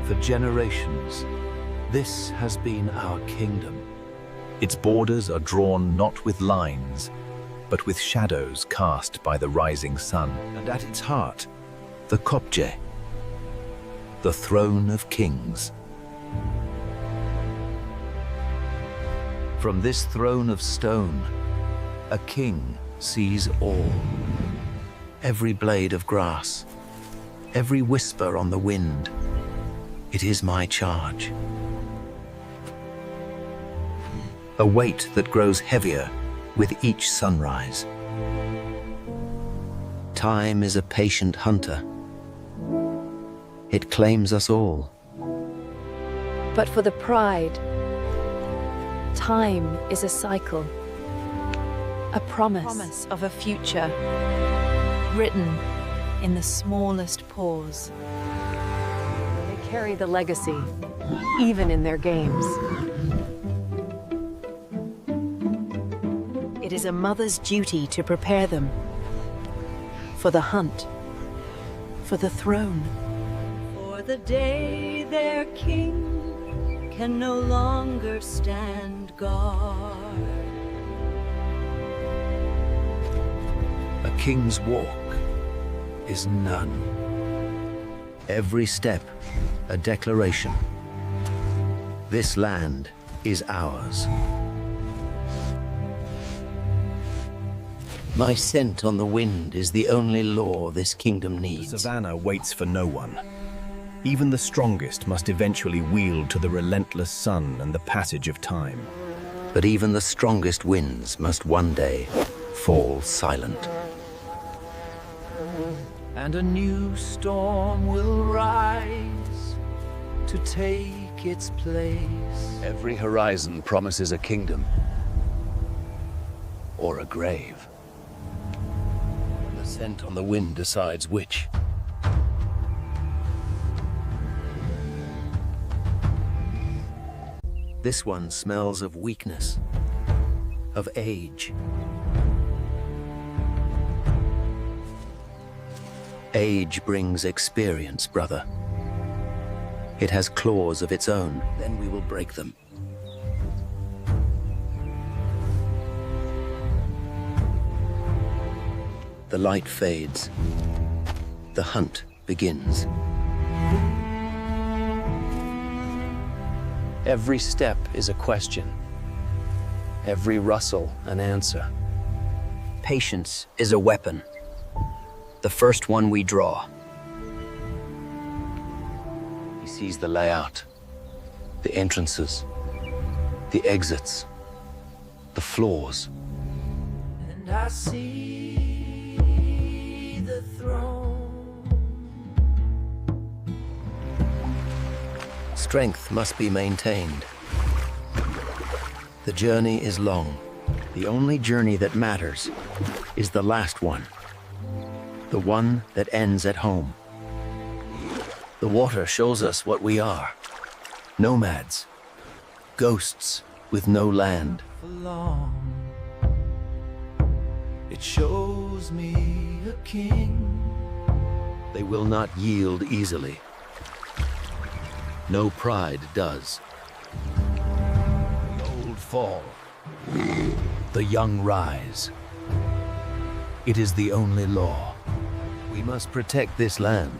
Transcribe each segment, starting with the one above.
For generations, this has been our kingdom. Its borders are drawn not with lines, but with shadows cast by the rising sun. And at its heart, the Kopje, the throne of kings. From this throne of stone, a king sees all. Every blade of grass, every whisper on the wind. It is my charge. A weight that grows heavier with each sunrise. Time is a patient hunter. It claims us all. But for the pride, time is a cycle. A promise of a future, written in the smallest pause. They carry the legacy, even in their games. It is a mother's duty to prepare them for the hunt, for the throne. For the day their king can no longer stand guard. A king's walk is none. Every step, a declaration. This land is ours. My scent on the wind is the only law this kingdom The needs. savannah waits for no one. Even the strongest must eventually yield to the relentless sun and the passage of time. But even the strongest winds must one day fall silent. And a new storm will rise to take its place. Every horizon promises a kingdom or a grave. The scent on the wind decides which. This one smells of weakness, of age. Age brings experience, brother. It has claws of its own, then we will break them. The light fades. The hunt begins. Every step is a question. Every rustle an answer. Patience is a weapon. The first one we draw. He sees the layout, the entrances, the exits, the floors. And I see the throne. Strength must be maintained. The journey is long. The only journey that matters is the last one. The one that ends at home. The water shows us what we are. Nomads. Ghosts with no land. It shows me a king. They will not yield easily. No pride does. The old fall. The young rise. It is the only law. We must protect this land.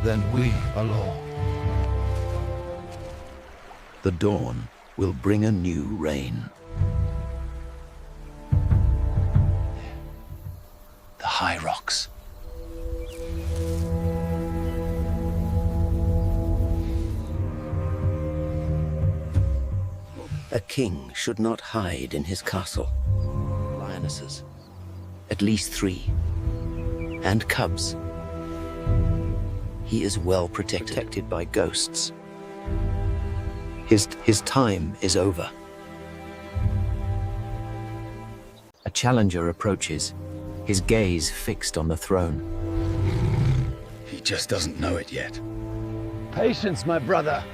Then we are law. The dawn will bring a new reign. The high rocks. A king should not hide in his castle. Lionesses, at least 3, and cubs. He is well protected by ghosts. His time is over. A challenger approaches, his gaze fixed on the throne. He just doesn't know it yet. Patience, my brother.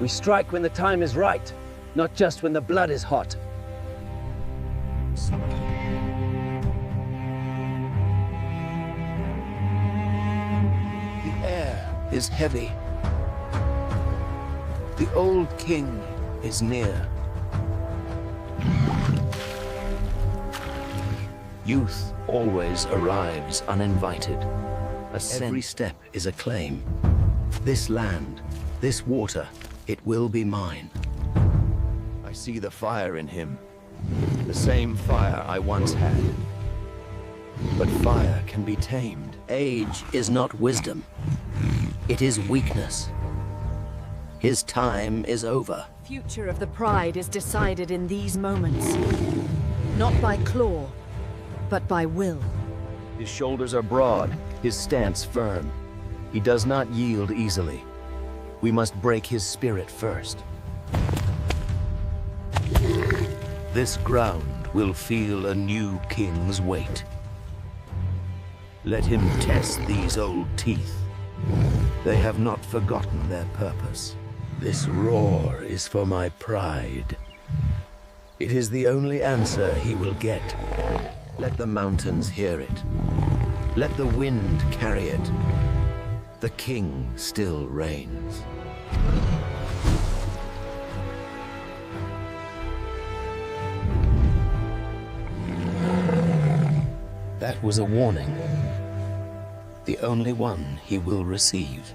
We strike when the time is right, not just when the blood is hot. The is heavy. The old king is near. Youth always arrives uninvited. Every step is a claim. This land, this water, it will be mine. I see the fire in him, the same fire I once had. But fire can be tamed. Age is not wisdom. It is weakness. His time is over. Future of the Pride is decided in these moments. Not by claw, but by will. His shoulders are broad, his stance firm. He does not yield easily. We must break his spirit first. This ground will feel a new king's weight. Let him test these old teeth. They have not forgotten their purpose. This roar is for my pride. It is the only answer he will get. Let the mountains hear it. Let the wind carry it. The king still reigns. That was a warning. The only one he will receive.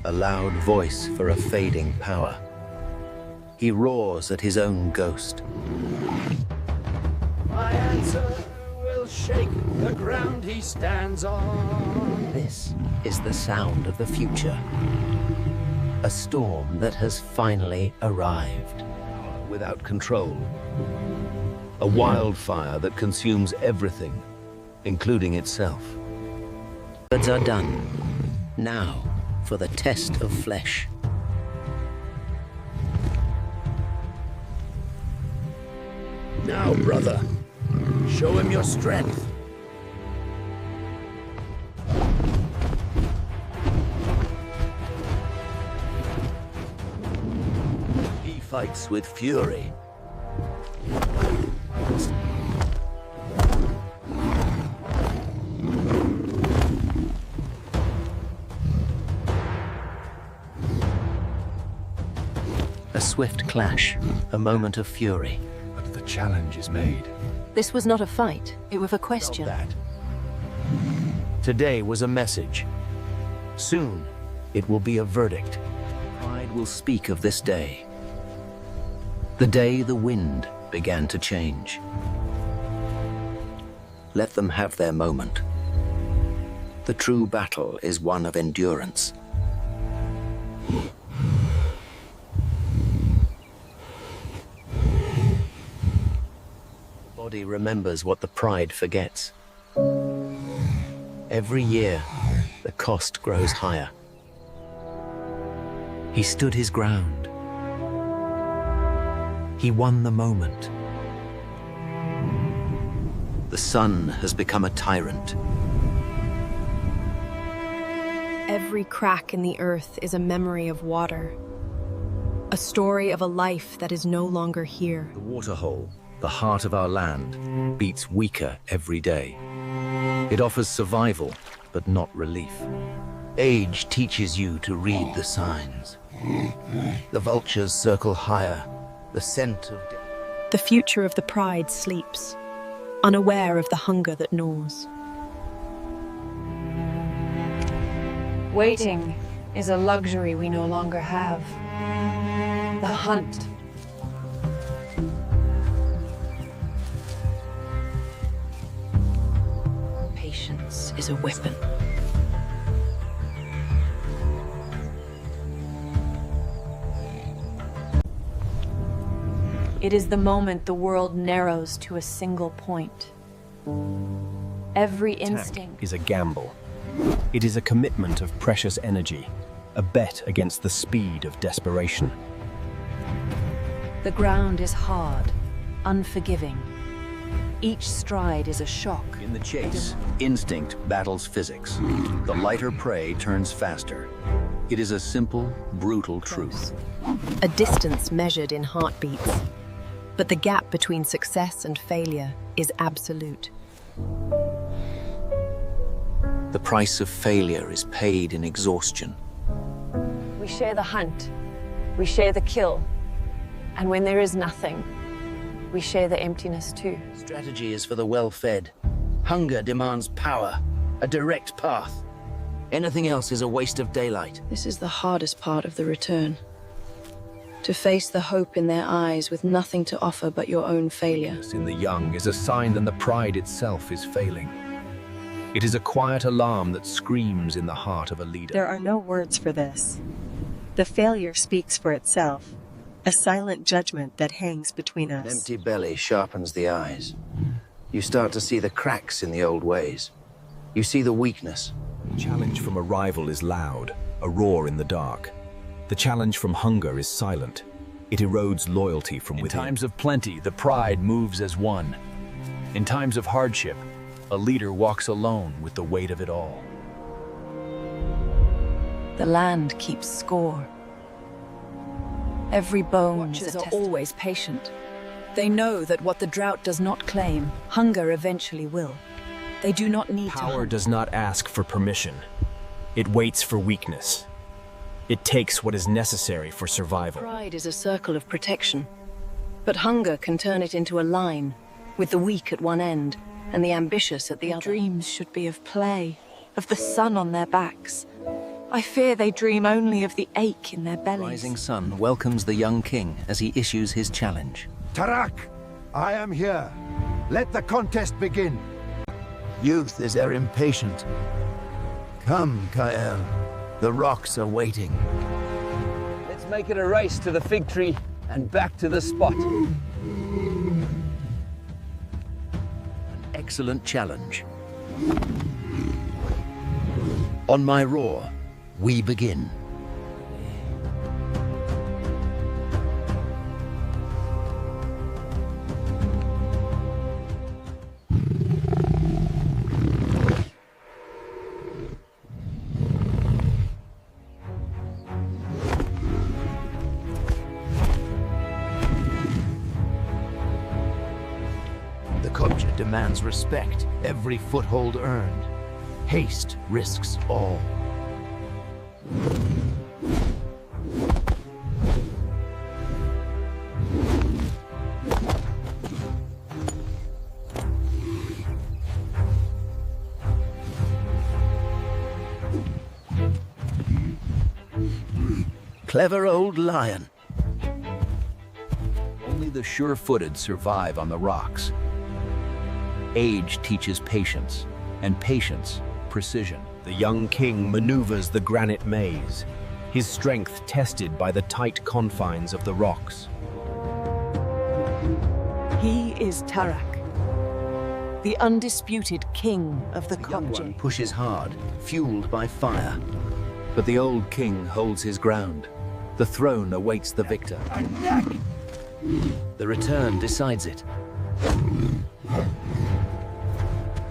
A loud voice for a fading power. He roars at his own ghost. My answer will shake the ground he stands on. This is the sound of the future. A storm that has finally arrived. Without control. A wildfire that consumes everything, including itself. Birds are done. Now for the test of flesh. Now, brother, show him your strength. He fights with fury. A swift clash, a moment of fury. But the challenge is made. This was not a fight, it was a question. That. Today was a message. Soon, it will be a verdict. Pride will speak of this day. The day the wind began to change. Let them have their moment. The true battle is one of endurance. The body remembers what the pride forgets. Every year, the cost grows higher. He stood his ground. He won the moment. The sun has become a tyrant. Every crack in the earth is a memory of water. A story of a life that is no longer here. The waterhole, the heart of our land, beats weaker every day. It offers survival, but not relief. Age teaches you to read the signs. The vultures circle higher, the scent of death. The future of the pride sleeps, unaware of the hunger that gnaws. Waiting is a luxury we no longer have. The hunt. Patience is a weapon. It is the moment the world narrows to a single point. Every instinct Is a gamble. It is a commitment of precious energy, a bet against the speed of desperation. The ground is hard, unforgiving. Each stride is a shock. In the chase, instinct battles physics. The lighter prey turns faster. It is a simple, brutal truth. A distance measured in heartbeats. But the gap between success and failure is absolute. The price of failure is paid in exhaustion. We share the hunt. We share the kill. And when there is nothing, we share the emptiness too. Strategy is for the well-fed. Hunger demands power, a direct path. Anything else is a waste of daylight. This is the hardest part of the return. To face the hope in their eyes with nothing to offer but your own failure. In the young is a sign that the pride itself is failing. It is a quiet alarm that screams in the heart of a leader. There are no words for this. The failure speaks for itself, a silent judgment that hangs between us. An empty belly sharpens the eyes. You start to see the cracks in the old ways. You see the weakness. The challenge from a rival is loud, a roar in the dark. The challenge from hunger is silent. It erodes loyalty from within. In times of plenty, the pride moves as one. In times of hardship, a leader walks alone with the weight of it all. The land keeps score. Every bone is a Watchers are testament. always patient. They know that what the drought does not claim, hunger eventually will. They do not need Power does not ask for permission. It waits for weakness. It takes what is necessary for survival. Pride is a circle of protection. But hunger can turn it into a line, with the weak at one end and the ambitious at the other. Dreams should be of play, of the sun on their backs. I fear they dream only of the ache in their bellies. Rising sun welcomes the young king as he issues his challenge. Tarak, I am here. Let the contest begin. Youth is ever impatient. Come, Kael. The rocks are waiting. Let's make it a race to the fig tree and back to the spot. An excellent challenge. On my roar, we begin. The Kopje demands respect, every foothold earned. Haste risks all. Clever old lion. Only the sure-footed survive on the rocks. Age teaches patience, and patience, precision. The young king maneuvers the granite maze, his strength tested by the tight confines of the rocks. He is Tarak, the undisputed king of the The young one Kopje. pushes hard, fueled by fire. But the old king holds his ground. The throne awaits the victor. The return decides it.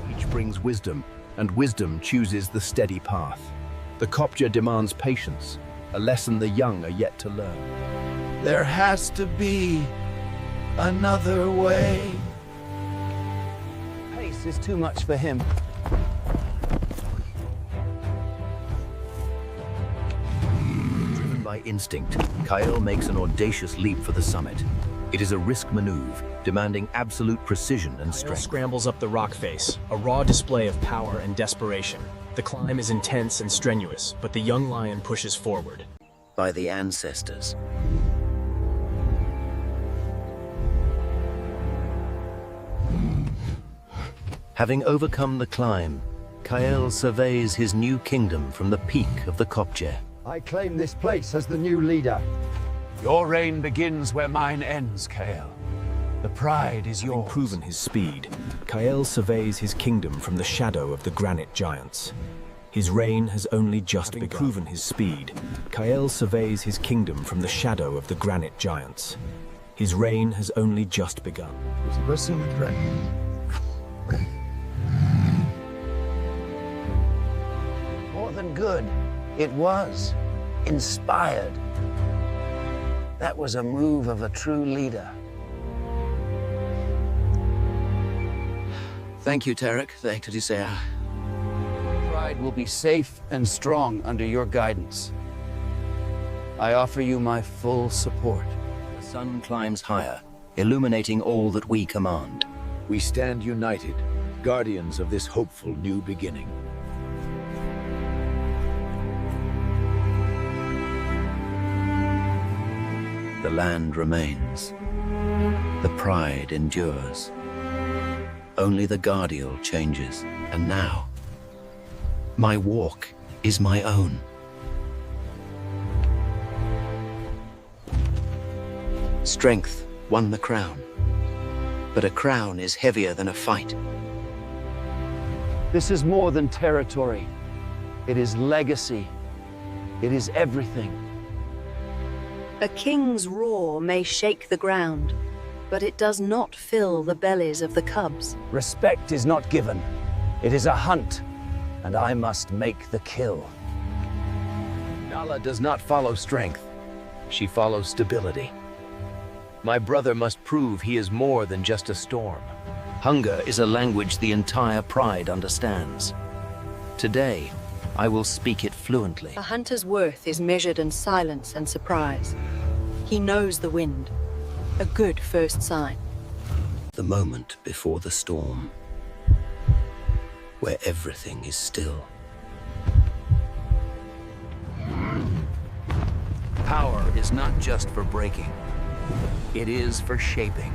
Each brings wisdom, and wisdom chooses the steady path. The Kopje demands patience, a lesson the young are yet to learn. There has to be another way. Pace is too much for him. Driven by instinct, Kael makes an audacious leap for the summit. It is a risk maneuver, demanding absolute precision and strength. Scrambles up the rock face, a raw display of power and desperation. The climb is intense and strenuous, but the young lion pushes forward. By the ancestors. Having overcome the climb, Kael surveys his new kingdom from the peak of the Kopje. I claim this place as the new leader. Your reign begins where mine ends, Kael. The pride is Having yours. proven his speed, Kael surveys his kingdom from the shadow of the granite giants. His reign has only just begun. Proven his speed, Kael surveys his kingdom from the shadow of the granite giants. His reign has only just begun. More than good, it was inspired. That was a move of a true leader. Thank you, Tarek. pride will be safe and strong under your guidance. I offer you my full support. The sun climbs higher, illuminating all that we command. We stand united, guardians of this hopeful new beginning. The land remains. The pride endures. Only the Guardial changes. And now, my walk is my own. Strength won the crown. But a crown is heavier than a fight. This is more than territory. It is legacy. It is everything. A king's roar may shake the ground, but it does not fill the bellies of the cubs. Respect is not given. It is a hunt, and I must make the kill. Nala does not follow strength. She follows stability. My brother must prove he is more than just a storm. Hunger is a language the entire pride understands. Today, I will speak it fluently. A hunter's worth is measured in silence and surprise. He knows the wind, a good first sign. The moment before the storm, where everything is still. Power is not just for breaking. It is for shaping.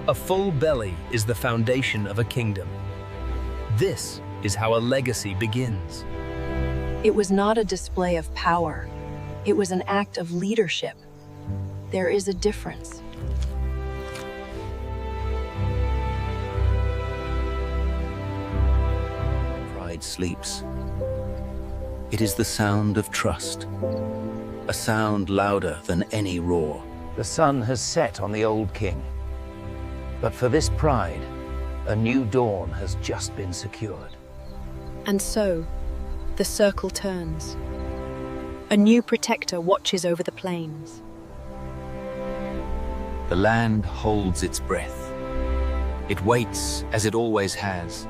A full belly is the foundation of a kingdom. This is how a legacy begins. It was not a display of power. It was an act of leadership. There is a difference. Pride sleeps. It is the sound of trust. A sound louder than any roar. The sun has set on the old king. But for this pride, a new dawn has just been secured. And so, the circle turns. A new protector watches over the plains. The land holds its breath. It waits as it always has.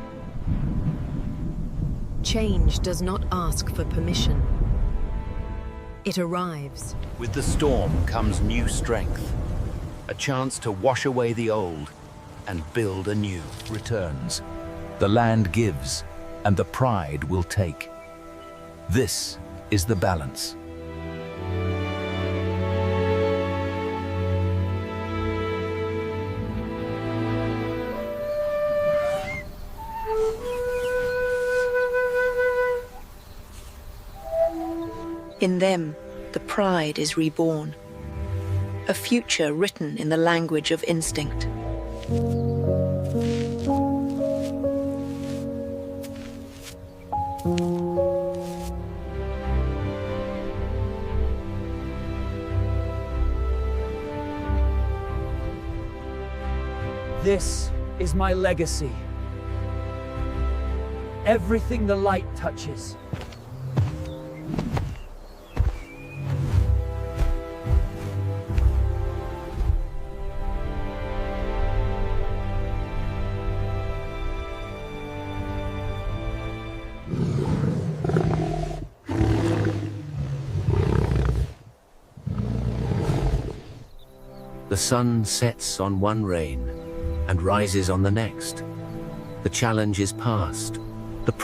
Change does not ask for permission. It arrives. With the storm comes new strength. A chance to wash away the old and build anew. Returns. The land gives, and the pride will take. This is the balance. In them, the pride is reborn. A future written in the language of instinct. This is my legacy. Everything the light touches. The sun sets on one reign and rises on the next. The challenge is past.